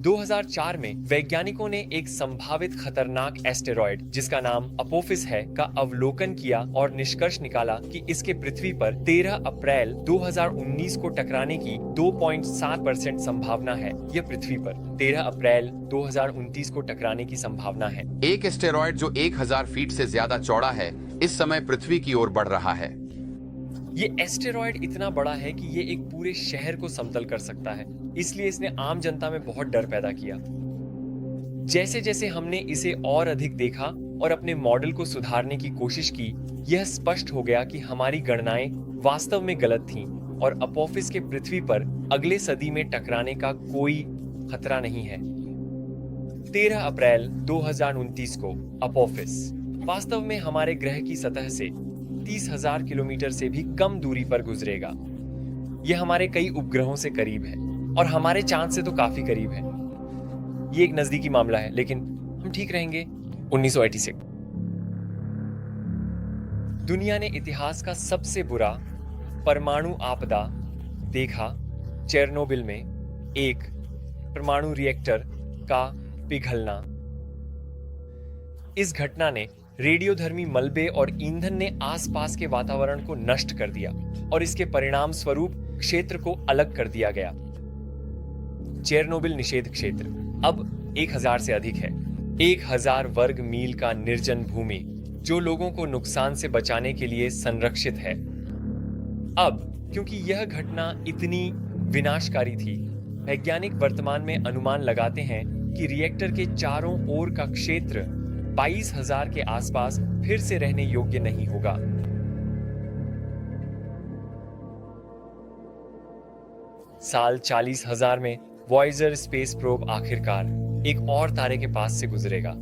2004 में वैज्ञानिकों ने एक संभावित खतरनाक एस्टेरॉयड जिसका नाम अपोफिस है का अवलोकन किया और निष्कर्ष निकाला कि इसके पृथ्वी पर 13 अप्रैल 2019 को टकराने की 2.7% संभावना है। यह पृथ्वी पर 13 अप्रैल 2029 को टकराने की संभावना है। एक एस्टेरॉयड जो 1000 फीट से ज्यादा चौड़ा है इस समय पृथ्वी की ओर बढ़ रहा है। ये एस्टेरॉयड इतना बड़ा है कि ये एक पूरे शहर को समतल कर सकता है, इसलिए इसने आम जनता में बहुत डर पैदा किया। जैसे जैसे हमने इसे और अधिक देखा और अपने मॉडल को सुधारने की कोशिश की, यह स्पष्ट हो गया कि हमारी गणनाएं वास्तव में गलत थीं और अपोफिस के पृथ्वी पर अगले सदी में टकराने का कोई खतरा नहीं है। 13 अप्रैल 2029 को अपोफिस वास्तव में हमारे ग्रह की सतह से 30,000 किलोमीटर से भी कम दूरी पर गुजरेगा। यह हमारे कई उपग्रहों से करीब है और हमारे चांद से तो काफी करीब है। ये एक नजदीकी मामला है, लेकिन हम ठीक रहेंगे। 1986 दुनिया ने इतिहास का सबसे बुरा परमाणु आपदा देखा। चेरनोबिल में एक परमाणु रिएक्टर का पिघलना। इस घटना ने रेडियोधर्मी मलबे और ईंधन ने आसपास के वातावरण को नष्ट कर दिया और इसके परिणाम स्वरूप क्षेत्र को अलग कर दिया गया। चेरनोबिल निषेध क्षेत्र अब 1000 से अधिक है। 1000 वर्ग मील का निर्जन भूमि जो लोगों को नुकसान से बचाने के लिए संरक्षित है। अब क्योंकि यह घटना इतनी विनाशकारी थी, वैज्ञानिक वर्तमान में अनुमान लगाते हैं कि रिएक्टर के चारों ओर का क्षेत्र 22,000 के आसपास फिर से रहने योग्य नहीं होगा। साल 40,000 में वॉयेजर स्पेस प्रोब आखिरकार एक और तारे के पास से गुजरेगा।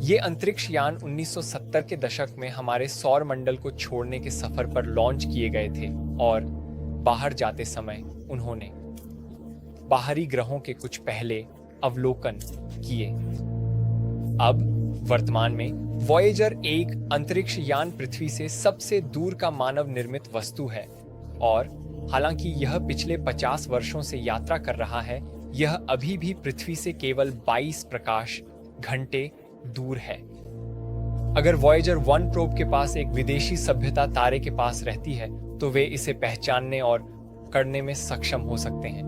ये अंतरिक्ष यान 1970 के दशक में हमारे सौर मंडल को छोड़ने के सफर पर लॉन्च किए गए थे और बाहर जाते समय उन्होंने बाहरी ग्रहों के कुछ पहले अवलोकन किए। अब वर्तमान में वॉयेजर एक अंतरिक्ष यान पृथ्वी से सबसे दूर का मानव निर्मित वस्तु है और हालांकि यह पिछले 50 वर्षों से यात्रा कर रहा है, यह अभी भी पृथ्वी से केवल 22 प्रकाश घंटे दूर है। अगर वॉयेजर 1 प्रोब के पास एक विदेशी सभ्यता तारे के पास रहती है तो वे इसे पहचानने और करने में सक्षम हो सकते हैं।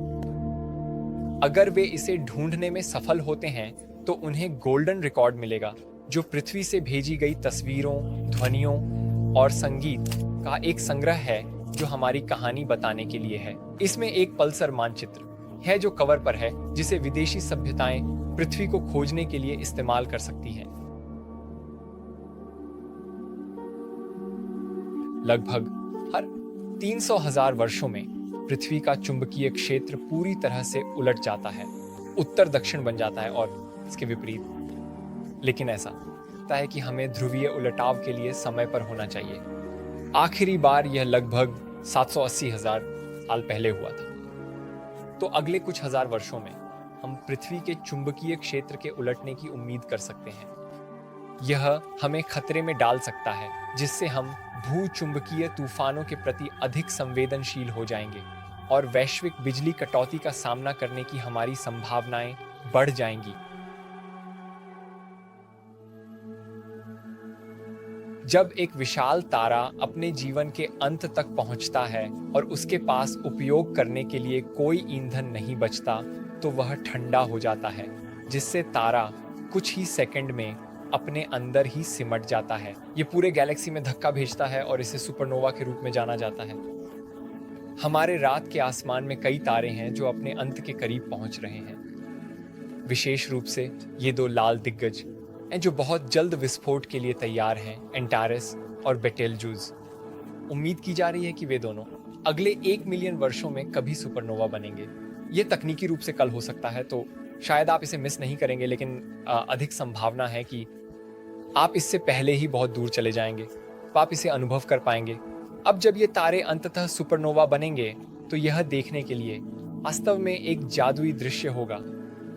अगर वे इसे ढूंढने में सफल होते हैं तो उन्हें गोल्डन रिकॉर्ड मिलेगा, जो पृथ्वी से भेजी गई तस्वीरों, ध्वनियों और संगीत का एक संग्रह है जो हमारी कहानी बताने के लिए है। इसमें एक पल्सर मानचित्र है जो कवर पर है, जिसे विदेशी सभ्यताएं पृथ्वी को खोजने के लिए इस्तेमाल कर सकती हैं। लगभग हर 300,000 वर्षों में पृथ्वी का चुंबकीय क्षेत्र पूरी तरह से उलट जाता है, उत्तर दक्षिण बन जाता है और इसके विपरीत। लेकिन ऐसा होता है कि हमें ध्रुवीय उलटाव के लिए समय पर होना चाहिए। आखिरी बार यह लगभग 780,000 साल पहले हुआ था। तो अगले कुछ हजार वर्षों में हम पृथ्वी के चुंबकीय क्षेत्र के उलटने की उम्मीद कर सकते हैं। यह हमें खतरे में डाल सकता है, जिससे हम भूचुंबकीय तूफानों के प्रति अधिक संवेदनशील हो जाएंगे और वैश्विक बिजली कटौती का सामना करने की हमारी संभावनाएं बढ़ जाएंगी। जब एक विशाल तारा अपने जीवन के अंत तक पहुंचता है और उसके पास उपयोग करने के लिए कोई ईंधन नहीं बचता, तो वह ठंडा हो जाता है, जिससे तारा कुछ ही सेकंड में अपने अंदर ही सिमट जाता है। ये पूरे गैलेक्सी में धक्का भेजता है और इसे सुपरनोवा के रूप में जाना जाता है। हमारे रात के आसमान में कई तारे हैं जो अपने अंत के करीब पहुंच रहे हैं। विशेष रूप से ये 2 लाल दिग्गज हैं जो बहुत जल्द विस्फोट के लिए तैयार हैं, एंटारेस और बेटेलजूस। उम्मीद की जा रही है कि वे दोनों अगले 1 मिलियन वर्षों में कभी सुपरनोवा बनेंगे। ये तकनीकी रूप से कल हो सकता है, तो शायद आप इसे मिस नहीं करेंगे, लेकिन अधिक संभावना है कि आप इससे पहले ही बहुत दूर चले जाएंगे, तो आप इसे अनुभव कर पाएंगे। अब जब ये तारे अंततः सुपरनोवा बनेंगे, तो यह देखने के लिए वास्तव में एक जादुई दृश्य होगा।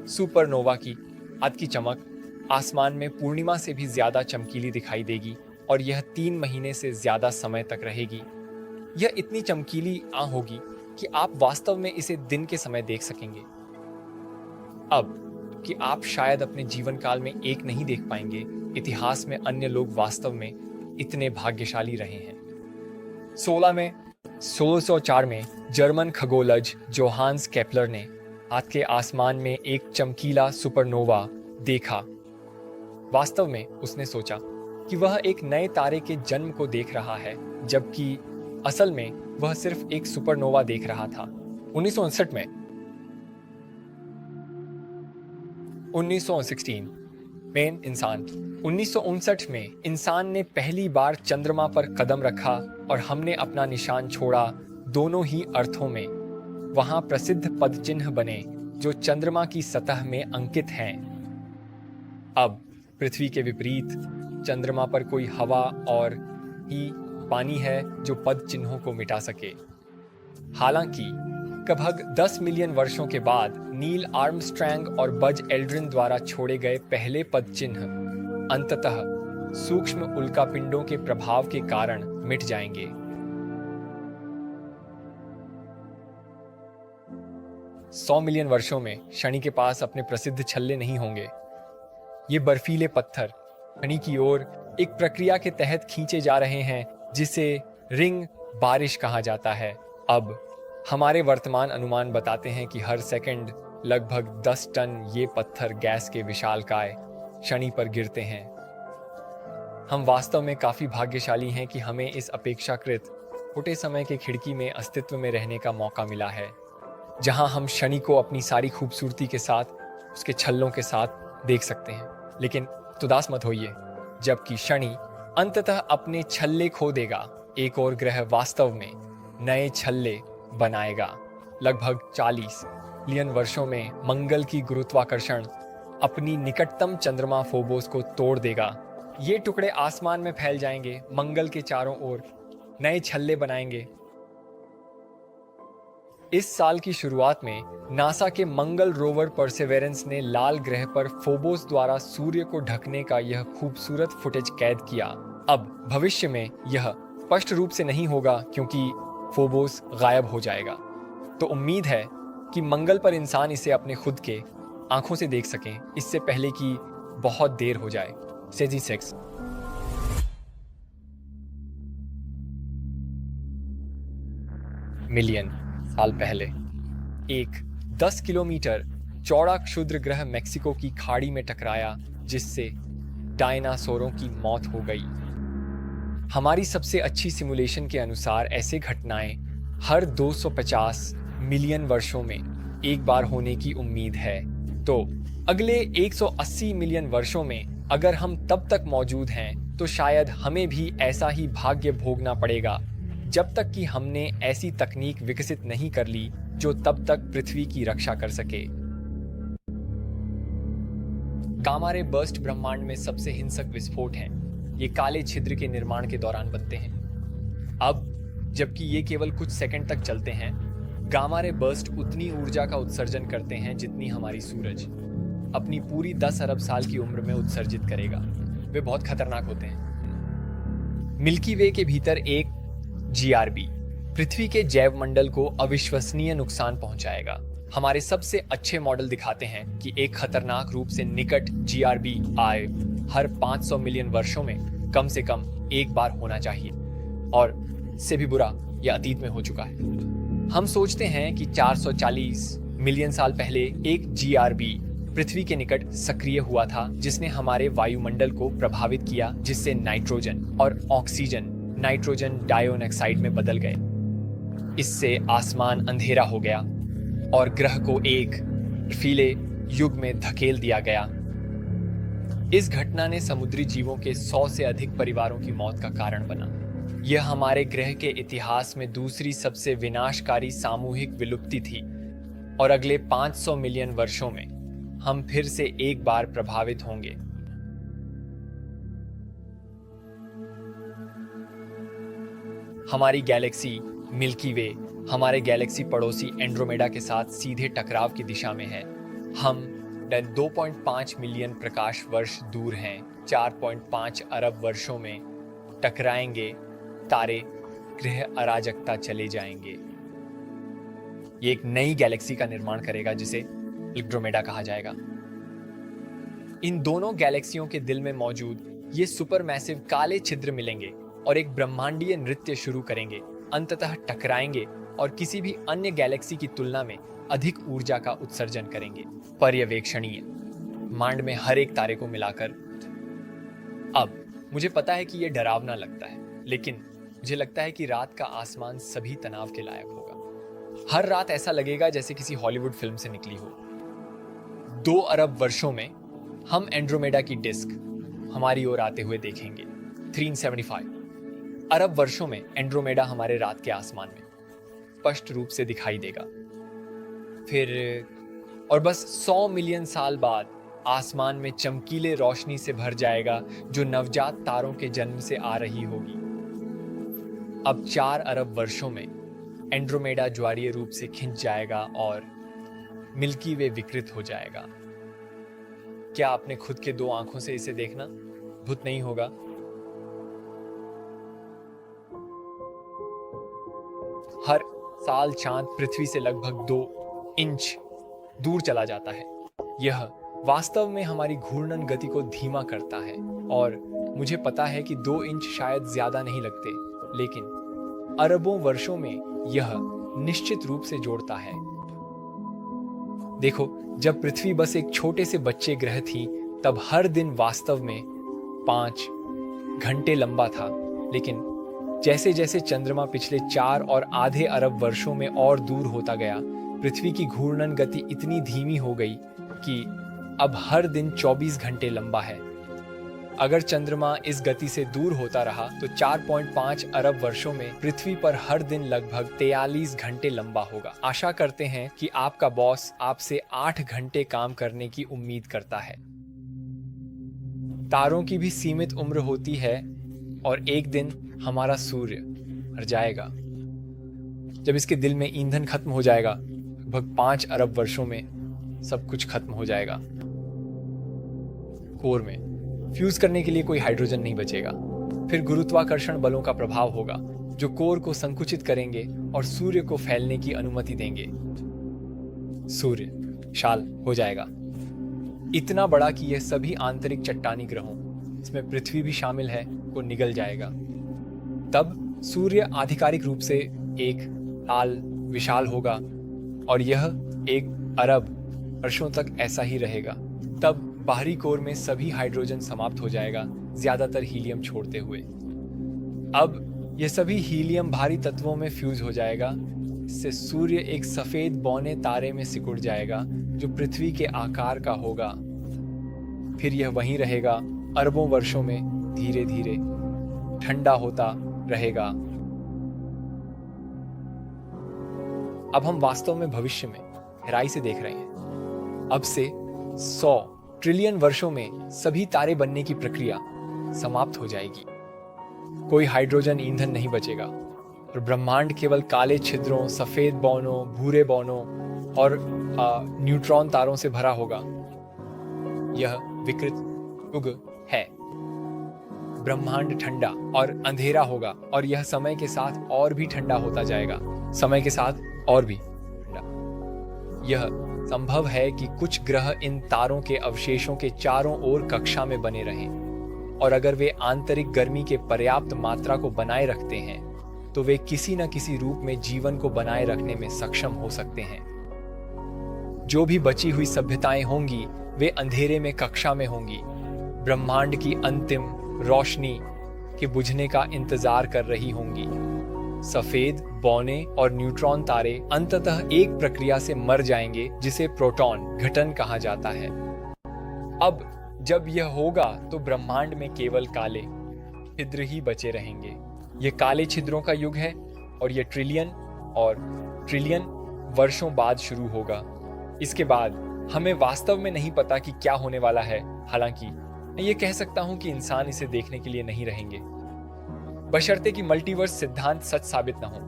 सुपरनोवा की रात की चमक आसमान में पूर्णिमा से भी ज्यादा चमकीली दिखाई देगी और यह 3 महीने से ज्यादा समय तक रहेगी। यह इतनी चमकीली होगी कि आप वास्तव में इसे दिन के समय देख सकेंगे। अब कि आप शायद अपने जीवन काल में एक नहीं देख पाएंगे, इतिहास में अन्य लोग वास्तव में इतने भाग्यशाली रहे हैं। 1604 में जर्मन खगोलज जोहान्स केपलर ने रात के आसमान में एक चमकीला सुपरनोवा देखा। वास्तव में उसने सोचा कि वह एक नए तारे के जन्म को देख रहा है, जबकि असल में वह सिर्फ एक सुपरनोवा देख रहा था। 1959 में इंसान ने पहली बार चंद्रमा पर कदम रखा और हमने अपना निशान छोड़ा, दोनों ही अर्थों में। वहां प्रसिद्ध पदचिन्ह बने जो चंद्रमा की सतह में अंकित हैं। अब पृथ्वी के विपरीत चंद्रमा पर कोई हवा और ही पानी है जो पद चिन्हों को मिटा सके। हालांकि लगभग 10 मिलियन वर्षों के बाद नील आर्मस्ट्रैंग और बज एल्ड्रिन द्वारा छोड़े गए पहले पद चिन्ह अंततः सूक्ष्म उल्कापिंडों के प्रभाव के कारण मिट जाएंगे। 100 मिलियन वर्षों में शनि के पास अपने प्रसिद्ध छल्ले नहीं होंगे। ये बर्फीले पत्थर शनि की ओर एक प्रक्रिया के तहत खींचे जा रहे हैं जिसे रिंग बारिश कहा जाता है। अब हमारे वर्तमान अनुमान बताते हैं कि हर सेकंड लगभग 10 टन ये पत्थर गैस के विशालकाय शनि पर गिरते हैं। हम वास्तव में काफी भाग्यशाली हैं कि हमें इस अपेक्षाकृत छोटे समय के खिड़की में अस्तित्व में रहने का मौका मिला है, जहां हम शनि को अपनी सारी खूबसूरती के साथ, उसके छल्लों के साथ देख सकते हैं। लेकिन उदास मत होइए, जबकि शनि अंततः अपने छल्ले खो देगा, एक और ग्रह वास्तव में नए छल्ले बनाएगा। लगभग 40 मिलियन वर्षों में मंगल की गुरुत्वाकर्षण अपनी निकटतम चंद्रमा फोबोस को तोड़ देगा। ये टुकड़े आसमान में फैल जाएंगे, मंगल के चारों ओर नए छल्ले बनाएंगे। इस साल की शुरुआत में नासा के मंगल रोवर परसेवेरेंस ने लाल ग्रह पर फोबोस द्वारा सूर्य को ढकने का यह खूबसूरत फुटेज कैद किया। अब भविष्य में यह स्पष्ट रूप से नहीं होगा क्योंकि फोबोस गायब हो जाएगा। तो उम्मीद है कि मंगल पर इंसान इसे अपने खुद के आंखों से देख सकें, इससे पहले कि बहुत देर हो जाए। 66 मिलियन साल पहले एक 10 किलोमीटर चौड़ा क्षुद्र ग्रह मेक्सिको की खाड़ी में टकराया, जिससे डायनासोरों की मौत हो गई। हमारी सबसे अच्छी सिमुलेशन के अनुसार ऐसे घटनाएं हर 250 मिलियन वर्षों में एक बार होने की उम्मीद है। तो अगले 180 मिलियन वर्षों में अगर हम तब तक मौजूद हैं, तो शायद हमें भी ऐसा ही भाग्य भोगना पड़ेगा, जब तक कि हमने ऐसी तकनीक विकसित नहीं कर ली जो तब तक पृथ्वी की रक्षा कर सके। गामा रे बर्स्ट ब्रह्मांड में सबसे हिंसक विस्फोट हैं। ये काले छिद्र के निर्माण के दौरान बनते हैं। अब जबकि ये केवल कुछ सेकंड तक चलते हैं, गामा रे बर्स्ट उतनी ऊर्जा का उत्सर्जन करते हैं जितनी हमारी सूरज अपनी पूरी 10 अरब साल की उम्र में उत्सर्जित करेगा। वे बहुत खतरनाक होते हैं। मिल्की वे के भीतर एक GRB पृथ्वी के जैव मंडल को अविश्वसनीय नुकसान पहुंचाएगा। हमारे सबसे अच्छे मॉडल दिखाते हैं कि एक खतरनाक रूप से निकट GRB आए हर 500 मिलियन वर्षों में कम से कम एक बार होना चाहिए, और इससे भी बुरा यह अतीत में हो चुका है। हम सोचते हैं कि 440 मिलियन साल पहले एक GRB पृथ्वी के निकट सक्रिय हुआ था, जिसने हमारे वायुमंडल को प्रभावित किया, जिससे नाइट्रोजन और ऑक्सीजन नाइट्रोजन डाइऑक्साइड में बदल गए। इससे आसमान अंधेरा हो गया और ग्रह को एक बर्फीले युग में धकेल दिया गया। इस घटना ने समुद्री जीवों के 100 से अधिक परिवारों की मौत का कारण बना। यह हमारे ग्रह के इतिहास में दूसरी सबसे विनाशकारी सामूहिक विलुप्ति थी, और अगले 500 मिलियन वर्षों में हम फिर से एक बार प्रभावित होंगे। हमारी गैलेक्सी मिल्की वे हमारे गैलेक्सी पड़ोसी एंड्रोमेडा के साथ सीधे टकराव की दिशा में है। हम 2.5 मिलियन प्रकाश वर्ष दूर हैं। 4.5 अरब वर्षों में टकराएंगे तारे, ग्रह अराजकता चले जाएंगे। ये एक नई गैलेक्सी का निर्माण करेगा जिसे एंड्रोमेडा कहा जाएगा। इन दोनों गैलेक्सियों के दिल में मौजूद ये सुपरमैसिव काले छिद्र मिलेंगे और एक ब्रह्मांडीय नृत्य शुरू करेंगे, अंततः टकराएंगे और किसी भी अन्य गैलेक्सी की तुलना में अधिक ऊर्जा का उत्सर्जन करेंगे। पर्यवेक्षणीय मांड में हर एक तारे को मिलाकर। अब मुझे पता है कि यह डरावना लगता है, लेकिन मुझे लगता है कि रात का आसमान सभी तनाव के लायक होगा। हर रात ऐसा लगेगा जैसे किसी हॉलीवुड फिल्म से निकली हो। 2 अरब वर्षों में हम एंड्रोमेडा की डिस्क हमारी ओर आते हुए देखेंगे। 375 अरब वर्षों में एंड्रोमेडा हमारे रात के आसमान में स्पष्ट रूप से दिखाई देगा। फिर और बस 100 मिलियन साल बाद आसमान में चमकीले रोशनी से भर जाएगा जो नवजात तारों के जन्म से आ रही होगी। अब 4 अरब वर्षों में एंड्रोमेडा ज्वारीय रूप से खिंच जाएगा और मिल्की वे विकृत हो जाएगा। क्या आपने खुद के 2 आंखों से इसे देखना भूत नहीं होगा? हर साल चांद पृथ्वी से लगभग 2 इंच दूर चला जाता है। यह वास्तव में हमारी घूर्णन गति को धीमा करता है और मुझे पता है कि 2 इंच शायद ज्यादा नहीं लगते, लेकिन अरबों वर्षों में यह निश्चित रूप से जोड़ता है। देखो, जब पृथ्वी बस एक छोटे से बच्चे ग्रह थी, तब हर दिन वास्तव में 5 घंटे लंबा था, लेकिन जैसे जैसे चंद्रमा पिछले 4 और आधे अरब वर्षों में और दूर होता गया, पृथ्वी की घूर्णन गति इतनी धीमी हो गई कि अब हर दिन 24 घंटे लंबा है। अगर चंद्रमा इस गति से दूर होता रहा तो 4.5 अरब वर्षों में पृथ्वी पर हर दिन लगभग 43 घंटे लंबा होगा। आशा करते हैं कि आपका बॉस आपसे 8 घंटे काम करने की उम्मीद करता है। तारों की भी सीमित उम्र होती है और एक दिन हमारा सूर्य मर जाएगा। जब इसके दिल में ईंधन खत्म हो जाएगा, लगभग 5 अरब वर्षों में सब कुछ खत्म हो जाएगा। कोर में फ्यूज करने के लिए कोई हाइड्रोजन नहीं बचेगा। फिर गुरुत्वाकर्षण बलों का प्रभाव होगा जो कोर को संकुचित करेंगे और सूर्य को फैलने की अनुमति देंगे। सूर्य शाल हो जाएगा, इतना बड़ा कि यह सभी आंतरिक चट्टानी ग्रहों, इसमें पृथ्वी भी शामिल है, को निगल जाएगा। तब सूर्य आधिकारिक रूप से एक लाल विशाल होगा और यह 1 अरब वर्षों तक ऐसा ही रहेगा। तब बाहरी कोर में सभी हाइड्रोजन समाप्त हो जाएगा, ज्यादातर हीलियम छोड़ते हुए। अब यह सभी हीलियम भारी तत्वों में फ्यूज हो जाएगा। इससे सूर्य एक सफेद बौने तारे में सिकुड़ जाएगा जो पृथ्वी के आकार का होगा। फिर यह वहीं रहेगा अरबों वर्षों में, धीरे धीरे ठंडा होता रहेगा। अब हम वास्तव में भविष्य में गहराई से देख रहे हैं। अब से 100 ट्रिलियन वर्षों में सभी तारे बनने की प्रक्रिया समाप्त हो जाएगी। कोई हाइड्रोजन ईंधन नहीं बचेगा और ब्रह्मांड केवल काले छिद्रों, सफेद बौनों, भूरे बौनों और न्यूट्रॉन तारों से भरा होगा। यह विकृत युग है। ब्रह्मांड ठंडा और अंधेरा होगा और यह समय के साथ और भी ठंडा होता जाएगा, समय के साथ और भी ठंडा। यह संभव है कि कुछ ग्रह इन तारों के अवशेषों के चारों ओर कक्षा में बने रहें, और अगर वे आंतरिक गर्मी के पर्याप्त मात्रा को बनाए रखते हैं तो वे किसी न किसी रूप में जीवन को बनाए रखने में सक्षम हो सकते हैं। जो भी बची हुई सभ्यताएं होंगी वे अंधेरे में कक्षा में होंगी, ब्रह्मांड की अंतिम रोशनी के बुझने का इंतजार कर रही होंगी। सफेद, बौने और न्यूट्रॉन तारे अंततः एक प्रक्रिया से मर जाएंगे जिसे प्रोटॉन घटन कहा जाता है। अब जब यह होगा तो ब्रह्मांड में केवल काले छिद्र ही बचे रहेंगे। यह काले छिद्रों का युग है और यह ट्रिलियन वर्षों बाद शुरू होगा। इसके बाद हमें वास्तव में नहीं पता कि क्या होने वाला है। हालांकि मैं ये कह सकता हूं कि इंसान इसे देखने के लिए नहीं रहेंगे, बशर्ते कि मल्टीवर्स सिद्धांत सच साबित न हो।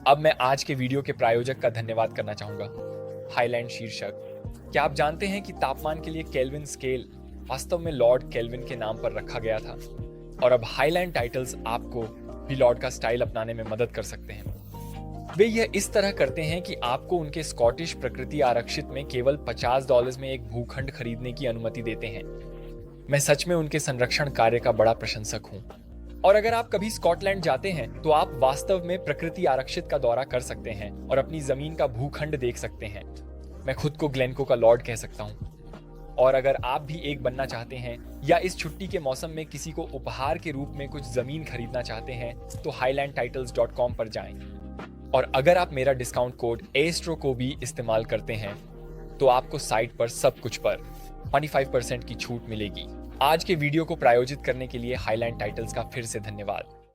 अब मैं आज के वीडियो के प्रायोजक का धन्यवाद करना चाहूंगा, हाईलैंड शीर्षक। क्या आप जानते हैं कि तापमान के लिए केल्विन स्केल वास्तव में लॉर्ड केल्विन के नाम पर रखा गया था? और अब हाईलैंड टाइटल्स आपको भी लॉर्ड का स्टाइल अपनाने में मदद कर सकते हैं। वे यह इस तरह करते हैं कि आपको उनके स्कॉटिश प्रकृति आरक्षित में केवल $50 में एक भूखंड खरीदने की अनुमति देते हैं। मैं सच में उनके संरक्षण कार्य का बड़ा प्रशंसक हूं। और अगर आप कभी स्कॉटलैंड जाते हैं तो आप वास्तव में प्रकृति आरक्षित का दौरा कर सकते हैं और अपनी जमीन का भूखंड देख सकते हैं। मैं खुद को ग्लेनको का लॉर्ड कह सकता हूं। और अगर आप भी एक बनना चाहते हैं या इस छुट्टी के मौसम में किसी को उपहार के रूप में कुछ जमीन खरीदना चाहते हैं तो highlandtitles.com पर जाएं। और अगर आप मेरा डिस्काउंट कोड एस्ट्रो को भी इस्तेमाल करते हैं तो आपको साइट पर सब कुछ पर 25% की छूट मिलेगी। आज के वीडियो को प्रायोजित करने के लिए हाईलैंड टाइटल्स का फिर से धन्यवाद।